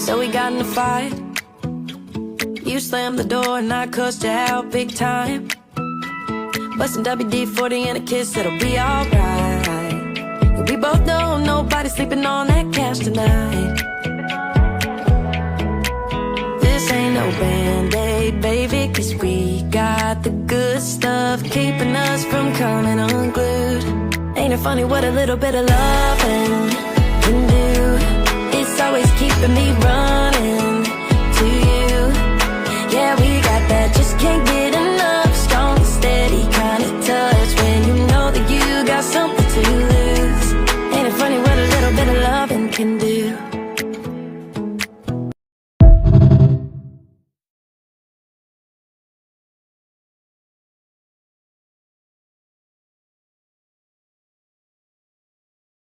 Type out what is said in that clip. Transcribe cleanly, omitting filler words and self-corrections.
So we got in a fight. You slammed the door and I cussed you out big time. Bustin' WD-40 and a kiss, it'll be alright. Yeah, we both know nobody's sleeping on that couch tonight. This ain't no Band-Aid, baby, 'cause we got the good stuff keeping us from coming unglued. Ain't it funny what a little bit of loving can do? It's always keeping me running to you. Yeah, we got that, just can't get enough. Strong, steady kind of touch when you know that you got something to lose. Ain't it funny what a little bit of loving can do?